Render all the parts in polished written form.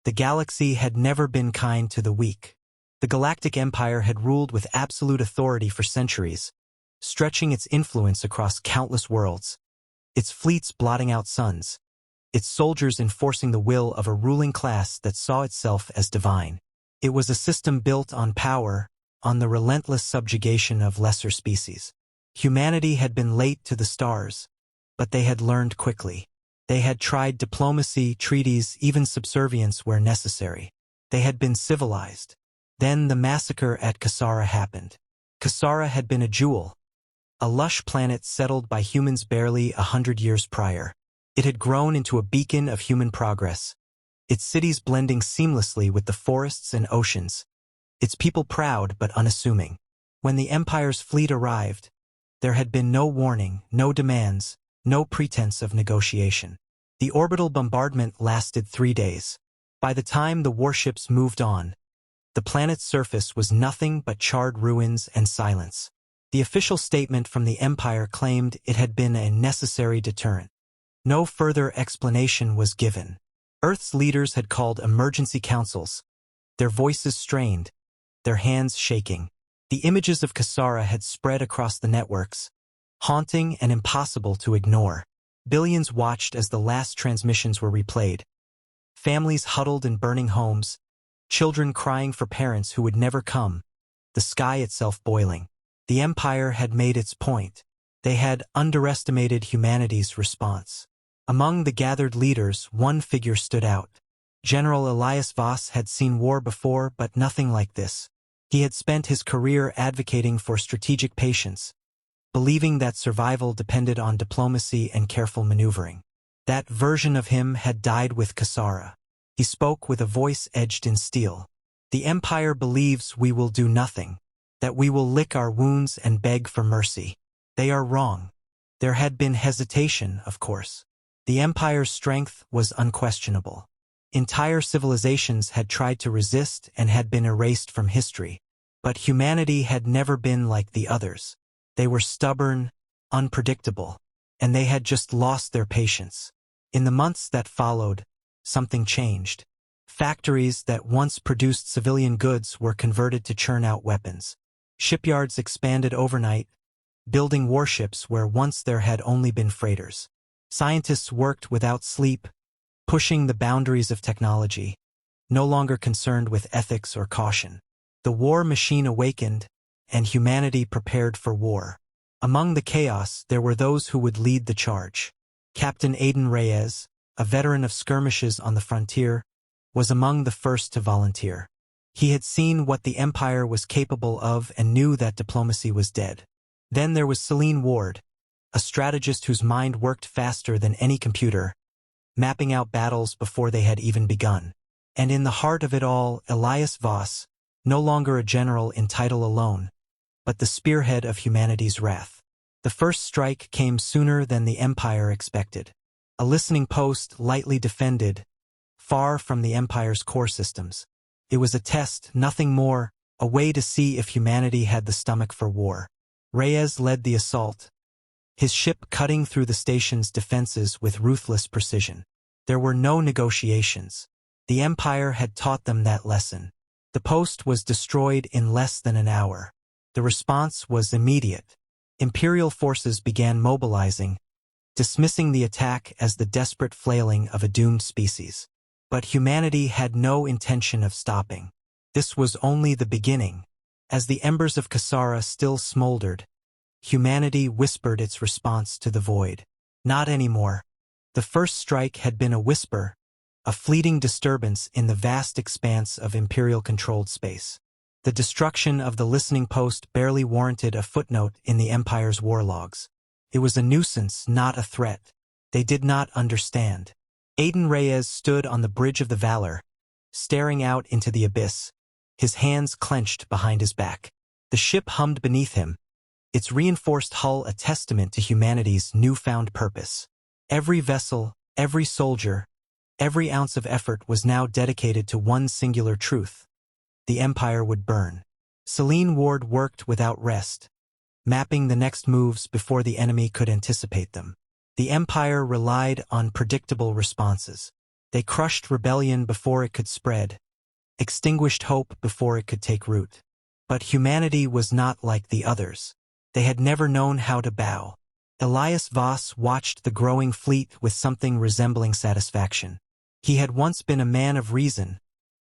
The galaxy had never been kind to the weak. The Galactic Empire had ruled with absolute authority for centuries, stretching its influence across countless worlds, its fleets blotting out suns, its soldiers enforcing the will of a ruling class that saw itself as divine. It was a system built on power, on the relentless subjugation of lesser species. Humanity had been late to the stars, but they had learned quickly. They had tried diplomacy, treaties, even subservience where necessary. They had been civilized. Then the massacre at Kasara happened. Kasara had been a jewel, a lush planet settled by humans barely 100 years prior. It had grown into a beacon of human progress, its cities blending seamlessly with the forests and oceans, its people proud but unassuming. When the Empire's fleet arrived, there had been no warning, no demands, no pretense of negotiation. The orbital bombardment lasted 3 days. By the time the warships moved on, the planet's surface was nothing but charred ruins and silence. The official statement from the Empire claimed it had been a necessary deterrent. No further explanation was given. Earth's leaders had called emergency councils, their voices strained, their hands shaking. The images of Kasara had spread across the networks, haunting and impossible to ignore. Billions watched as the last transmissions were replayed. Families huddled in burning homes, children crying for parents who would never come, the sky itself boiling. The Empire had made its point. They had underestimated humanity's response. Among the gathered leaders, one figure stood out. General Elias Voss had seen war before, but nothing like this. He had spent his career advocating for strategic patience, believing that survival depended on diplomacy and careful maneuvering. That version of him had died with Kasara. He spoke with a voice edged in steel. The Empire believes we will do nothing, that we will lick our wounds and beg for mercy. They are wrong. There had been hesitation, of course. The Empire's strength was unquestionable. Entire civilizations had tried to resist and had been erased from history. But humanity had never been like the others. They were stubborn, unpredictable, and they had just lost their patience. In the months that followed, something changed. Factories that once produced civilian goods were converted to churn out weapons. Shipyards expanded overnight, building warships where once there had only been freighters. Scientists worked without sleep, pushing the boundaries of technology, no longer concerned with ethics or caution. The war machine awakened, and humanity prepared for war. Among the chaos, there were those who would lead the charge. Captain Aiden Reyes, a veteran of skirmishes on the frontier, was among the first to volunteer. He had seen what the Empire was capable of and knew that diplomacy was dead. Then there was Celine Ward, a strategist whose mind worked faster than any computer, mapping out battles before they had even begun. And in the heart of it all, Elias Voss, no longer a general in title alone, but the spearhead of humanity's wrath. The first strike came sooner than the Empire expected. A listening post lightly defended, far from the Empire's core systems. It was a test, nothing more, a way to see if humanity had the stomach for war. Reyes led the assault, his ship cutting through the station's defenses with ruthless precision. There were no negotiations. The Empire had taught them that lesson. The post was destroyed in less than an hour. The response was immediate. Imperial forces began mobilizing, dismissing the attack as the desperate flailing of a doomed species. But humanity had no intention of stopping. This was only the beginning. As the embers of Kasara still smoldered, humanity whispered its response to the void. Not anymore. The first strike had been a whisper, a fleeting disturbance in the vast expanse of Imperial-controlled space. The destruction of the listening post barely warranted a footnote in the Empire's war logs. It was a nuisance, not a threat. They did not understand. Aiden Reyes stood on the bridge of the Valor, staring out into the abyss, his hands clenched behind his back. The ship hummed beneath him, its reinforced hull a testament to humanity's newfound purpose. Every vessel, every soldier, every ounce of effort was now dedicated to one singular truth. The Empire would burn. Celine Ward worked without rest, mapping the next moves before the enemy could anticipate them. The Empire relied on predictable responses. They crushed rebellion before it could spread, extinguished hope before it could take root. But humanity was not like the others. They had never known how to bow. Elias Voss watched the growing fleet with something resembling satisfaction. He had once been a man of reason,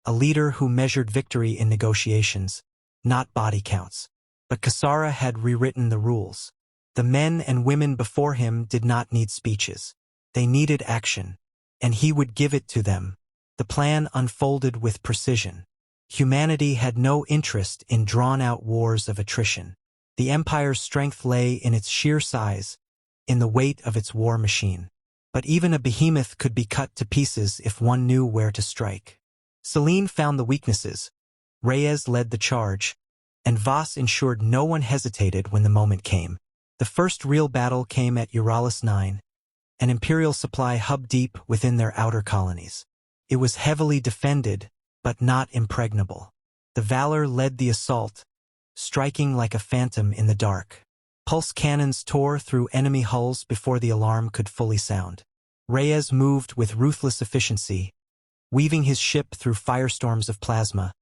a leader who measured victory in negotiations, not body counts. But Kasara had rewritten the rules. The men and women before him did not need speeches. They needed action, and he would give it to them. The plan unfolded with precision. Humanity had no interest in drawn-out wars of attrition. The Empire's strength lay in its sheer size, in the weight of its war machine. But even a behemoth could be cut to pieces if one knew where to strike. Selene found the weaknesses, Reyes led the charge, and Voss ensured no one hesitated when the moment came. The first real battle came at Euryalus 9, an Imperial supply hub deep within their outer colonies. It was heavily defended, but not impregnable. The Valor led the assault, striking like a phantom in the dark. Pulse cannons tore through enemy hulls before the alarm could fully sound. Reyes moved with ruthless efficiency, weaving his ship through firestorms of plasma,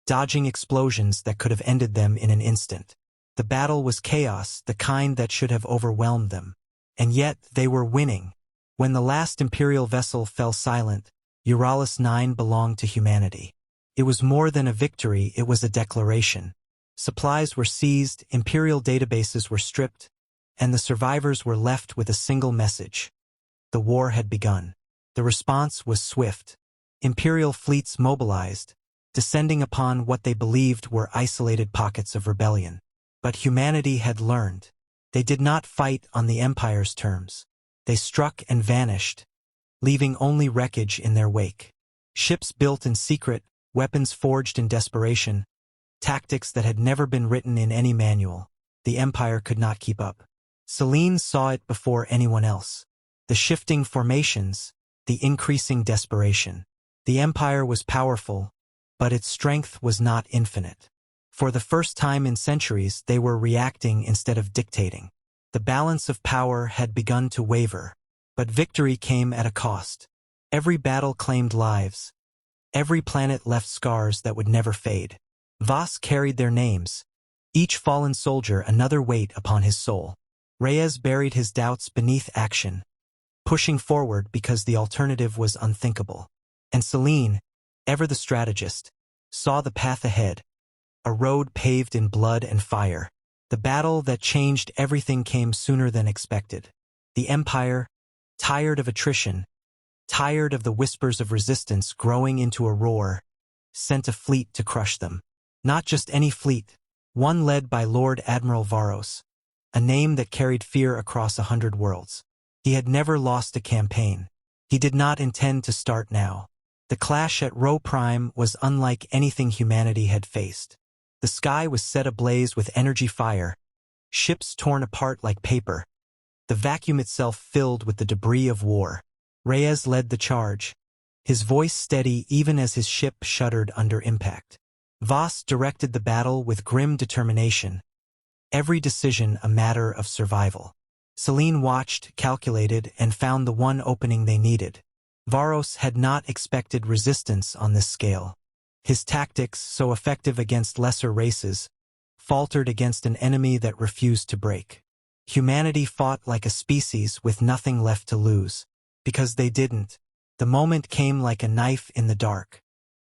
dodging explosions that could have ended them in an instant. The battle was chaos, the kind that should have overwhelmed them. And yet they were winning. When the last Imperial vessel fell silent, Euryalus 9 belonged to humanity. It was more than a victory, it was a declaration. Supplies were seized, Imperial databases were stripped, and the survivors were left with a single message. The war had begun. The response was swift. Imperial fleets mobilized, descending upon what they believed were isolated pockets of rebellion. But humanity had learned. They did not fight on the Empire's terms. They struck and vanished, leaving only wreckage in their wake. Ships built in secret, weapons forged in desperation, tactics that had never been written in any manual. The Empire could not keep up. Selene saw it before anyone else. The shifting formations, the increasing desperation. The Empire was powerful, but its strength was not infinite. For the first time in centuries, they were reacting instead of dictating. The balance of power had begun to waver, but victory came at a cost. Every battle claimed lives. Every planet left scars that would never fade. Voss carried their names, each fallen soldier another weight upon his soul. Reyes buried his doubts beneath action, pushing forward because the alternative was unthinkable. And Selene, ever the strategist, saw the path ahead, a road paved in blood and fire. The battle that changed everything came sooner than expected. The Empire, tired of attrition, tired of the whispers of resistance growing into a roar, sent a fleet to crush them. Not just any fleet, one led by Lord Admiral Varos, a name that carried fear across 100 worlds. He had never lost a campaign. He did not intend to start now. The clash at Rho Prime was unlike anything humanity had faced. The sky was set ablaze with energy fire, ships torn apart like paper, the vacuum itself filled with the debris of war. Reyes led the charge, his voice steady even as his ship shuddered under impact. Voss directed the battle with grim determination, every decision a matter of survival. Selene watched, calculated, and found the one opening they needed. Varos had not expected resistance on this scale. His tactics, so effective against lesser races, faltered against an enemy that refused to break. Humanity fought like a species with nothing left to lose. Because they didn't. The moment came like a knife in the dark.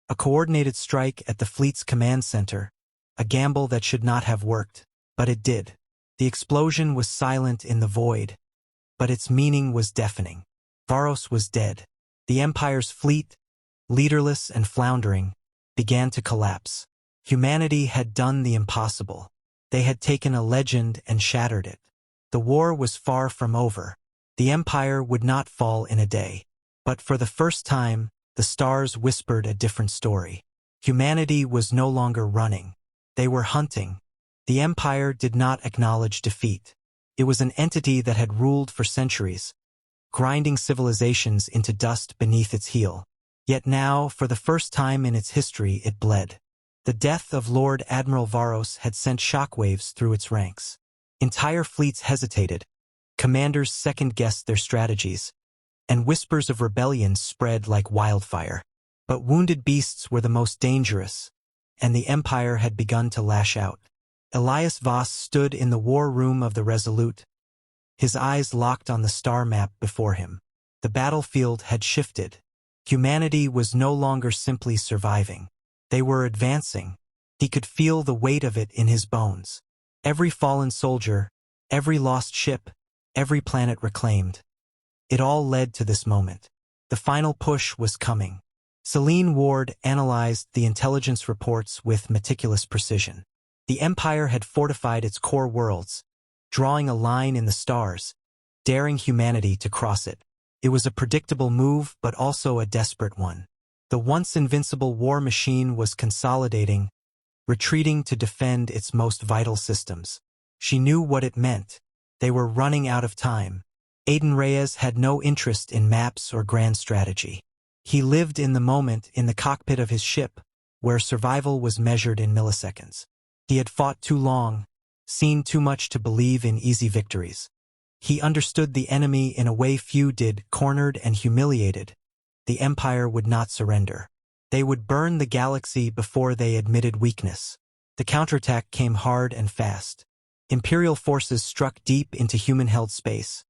A coordinated strike at the fleet's command center, a gamble that should not have worked, but it did. The explosion was silent in the void, but its meaning was deafening. Varos was dead. The Empire's fleet, leaderless and floundering, began to collapse. Humanity had done the impossible. They had taken a legend and shattered it. The war was far from over. The Empire would not fall in a day. But for the first time, the stars whispered a different story. Humanity was no longer running. They were hunting. The Empire did not acknowledge defeat. It was an entity that had ruled for centuries, grinding civilizations into dust beneath its heel. Yet now, for the first time in its history, it bled. The death of Lord Admiral Varos had sent shockwaves through its ranks. Entire fleets hesitated. Commanders second-guessed their strategies. and whispers of rebellion spread like wildfire. But wounded beasts were the most dangerous, and the Empire had begun to lash out. Elias Voss stood in the war room of the Resolute, his eyes locked on the star map before him. The battlefield had shifted. Humanity was no longer simply surviving. They were advancing. He could feel the weight of it in his bones. Every fallen soldier, every lost ship, every planet reclaimed. It all led to this moment. The final push was coming. Celine Ward analyzed the intelligence reports with meticulous precision. The Empire had fortified its core worlds, drawing a line in the stars, daring humanity to cross it. It was a predictable move, but also a desperate one. The once invincible war machine was consolidating, retreating to defend its most vital systems. She knew what it meant. They were running out of time. Aiden Reyes had no interest in maps or grand strategy. He lived in the moment in the cockpit of his ship, where survival was measured in milliseconds. He had fought too long, seen too much to believe in easy victories. He understood the enemy in a way few did, cornered and humiliated. The Empire would not surrender. They would burn the galaxy before they admitted weakness. The counterattack came hard and fast. Imperial forces struck deep into human-held space,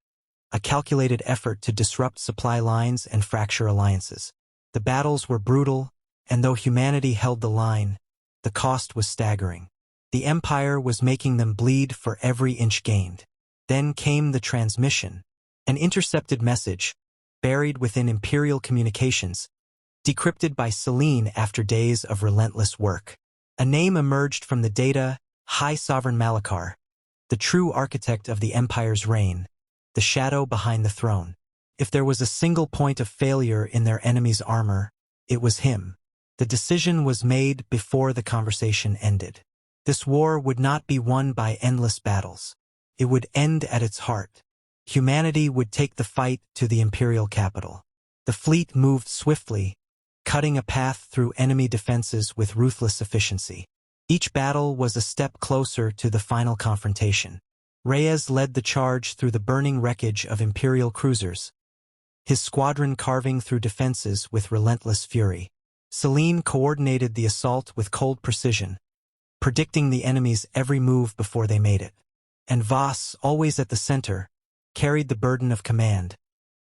a calculated effort to disrupt supply lines and fracture alliances. The battles were brutal, and though humanity held the line, the cost was staggering. The Empire was making them bleed for every inch gained. Then came the transmission, an intercepted message, buried within Imperial communications, decrypted by Celine after days of relentless work. A name emerged from the data: High Sovereign Malachar, the true architect of the Empire's reign, the shadow behind the throne. If there was a single point of failure in their enemy's armor, it was him. The decision was made before the conversation ended. This war would not be won by endless battles. It would end at its heart. Humanity would take the fight to the Imperial capital. The fleet moved swiftly, cutting a path through enemy defenses with ruthless efficiency. Each battle was a step closer to the final confrontation. Reyes led the charge through the burning wreckage of Imperial cruisers, his squadron carving through defenses with relentless fury. Celine coordinated the assault with cold precision, predicting the enemy's every move before they made it. And Voss, always at the center, carried the burden of command,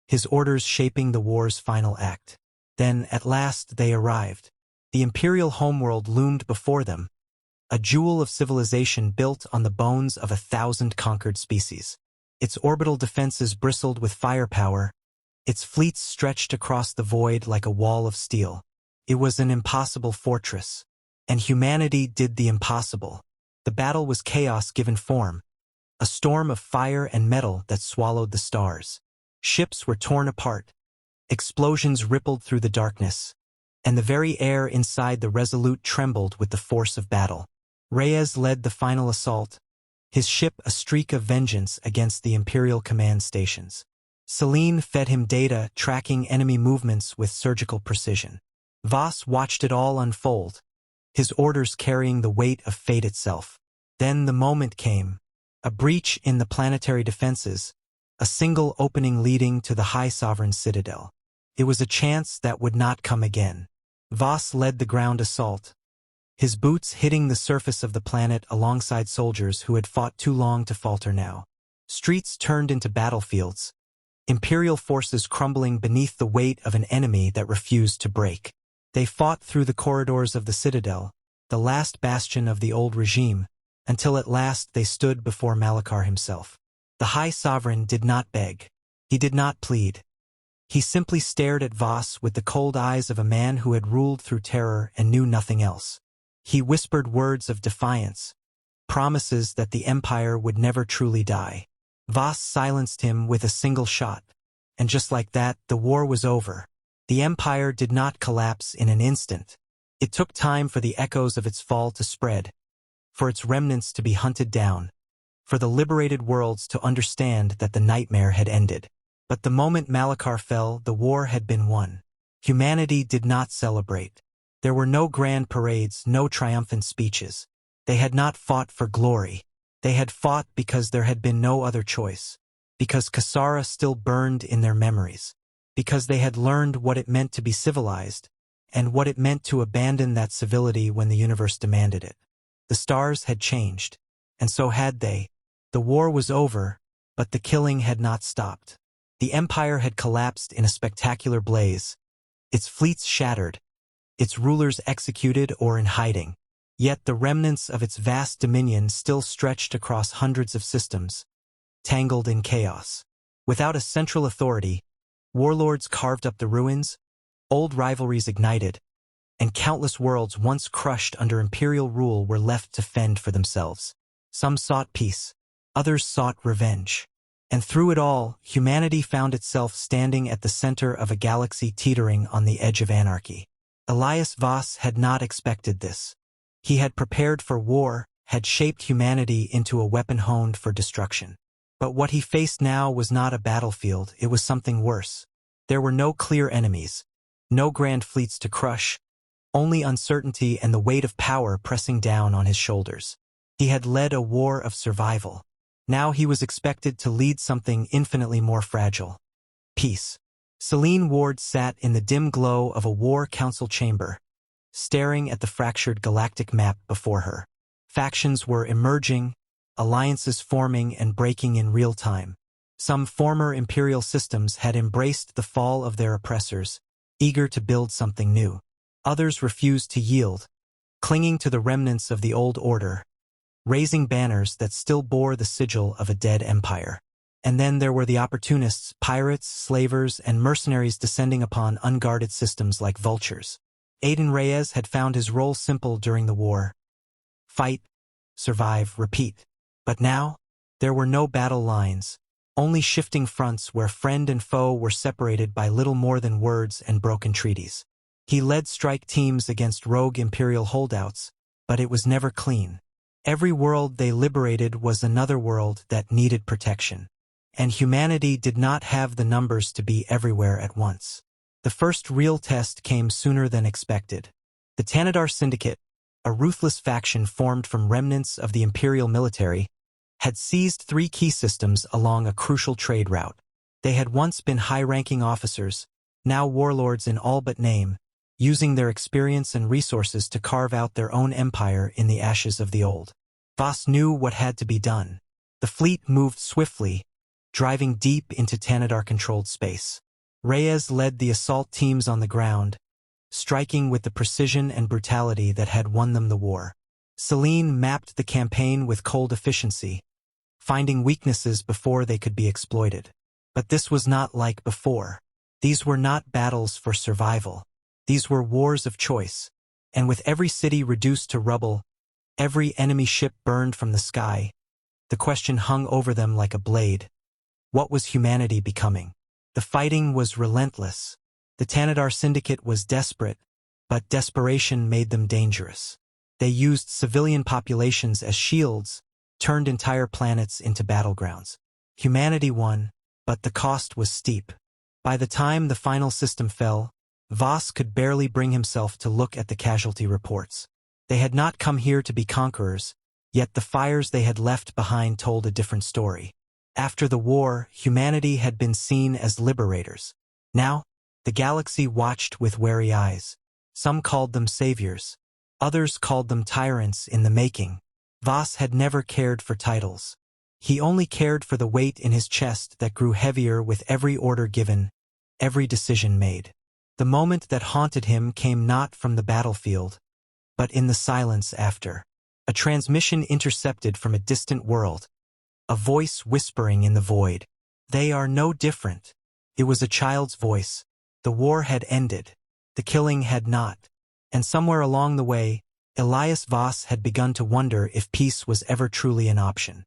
his orders shaping the war's final act. Then, at last, they arrived. The Imperial homeworld loomed before them, a jewel of civilization built on the bones of 1,000 conquered species. Its orbital defenses bristled with firepower, its fleets stretched across the void like a wall of steel. It was an impossible fortress, and humanity did the impossible. The battle was chaos given form, a storm of fire and metal that swallowed the stars. Ships were torn apart, explosions rippled through the darkness, and the very air inside the Resolute trembled with the force of battle. Reyes led the final assault, his ship a streak of vengeance against the Imperial command stations. Celine fed him data tracking enemy movements with surgical precision. Voss watched it all unfold, his orders carrying the weight of fate itself. Then the moment came, a breach in the planetary defenses, a single opening leading to the High Sovereign Citadel. It was a chance that would not come again. Voss led the ground assault, his boots hitting the surface of the planet alongside soldiers who had fought too long to falter now. Streets turned into battlefields, Imperial forces crumbling beneath the weight of an enemy that refused to break. They fought through the corridors of the Citadel, the last bastion of the old regime, until at last they stood before Malachar himself. The High Sovereign did not beg. He did not plead. He simply stared at Voss with the cold eyes of a man who had ruled through terror and knew nothing else. He whispered words of defiance, promises that the Empire would never truly die. Voss silenced him with a single shot, and just like that, the war was over. The Empire did not collapse in an instant. It took time for the echoes of its fall to spread, for its remnants to be hunted down, for the liberated worlds to understand that the nightmare had ended. But the moment Malachar fell, the war had been won. Humanity did not celebrate. There were no grand parades, no triumphant speeches. They had not fought for glory. They had fought because there had been no other choice, because Kasara still burned in their memories. because they had learned what it meant to be civilized, and what it meant to abandon that civility when the universe demanded it. The stars had changed, and so had they. The war was over, but the killing had not stopped. The empire had collapsed in a spectacular blaze, its fleets shattered, its rulers executed or in hiding. Yet the remnants of its vast dominion still stretched across hundreds of systems, tangled in chaos. Without a central authority, warlords carved up the ruins, old rivalries ignited, and countless worlds once crushed under imperial rule were left to fend for themselves. Some sought peace, others sought revenge. And through it all, humanity found itself standing at the center of a galaxy teetering on the edge of anarchy. Elias Voss had not expected this. He had prepared for war, had shaped humanity into a weapon honed for destruction. But what he faced now was not a battlefield, it was something worse. There were no clear enemies, no grand fleets to crush, only uncertainty and the weight of power pressing down on his shoulders. He had led a war of survival. Now he was expected to lead something infinitely more fragile. Peace. Celine Ward sat in the dim glow of a war council chamber, staring at the fractured galactic map before her. Factions were emerging, alliances forming and breaking in real time. Some former imperial systems had embraced the fall of their oppressors, eager to build something new. Others refused to yield, clinging to the remnants of the old order, raising banners that still bore the sigil of a dead empire. And then there were the opportunists, pirates, slavers, and mercenaries descending upon unguarded systems like vultures. Aiden Reyes had found his role simple during the war. Fight, survive, repeat. But now, there were no battle lines, only shifting fronts where friend and foe were separated by little more than words and broken treaties. He led strike teams against rogue imperial holdouts, but it was never clean. Every world they liberated was another world that needed protection. And humanity did not have the numbers to be everywhere at once. The first real test came sooner than expected. The Tanadar Syndicate, a ruthless faction formed from remnants of the imperial military, had seized 3 key systems along a crucial trade route. They had once been high-ranking officers, now warlords in all but name, using their experience and resources to carve out their own empire in the ashes of the old. Voss knew what had to be done. The fleet moved swiftly, driving deep into Tanadar-controlled space. Reyes led the assault teams on the ground, striking with the precision and brutality that had won them the war. Celine mapped the campaign with cold efficiency, finding weaknesses before they could be exploited. But this was not like before. These were not battles for survival. These were wars of choice. And with every city reduced to rubble, every enemy ship burned from the sky, the question hung over them like a blade. What was humanity becoming? The fighting was relentless. The Tanadar Syndicate was desperate, but desperation made them dangerous. They used civilian populations as shields, turned entire planets into battlegrounds. Humanity won, but the cost was steep. By the time the final system fell, Voss could barely bring himself to look at the casualty reports. They had not come here to be conquerors, yet the fires they had left behind told a different story. After the war, humanity had been seen as liberators. Now, the galaxy watched with wary eyes. Some called them saviors. Others called them tyrants in the making. Voss had never cared for titles. He only cared for the weight in his chest that grew heavier with every order given, every decision made. The moment that haunted him came not from the battlefield, but in the silence after. A transmission intercepted from a distant world. A voice whispering in the void. They are no different. It was a child's voice. The war had ended. The killing had not. And somewhere along the way, Elias Voss had begun to wonder if peace was ever truly an option.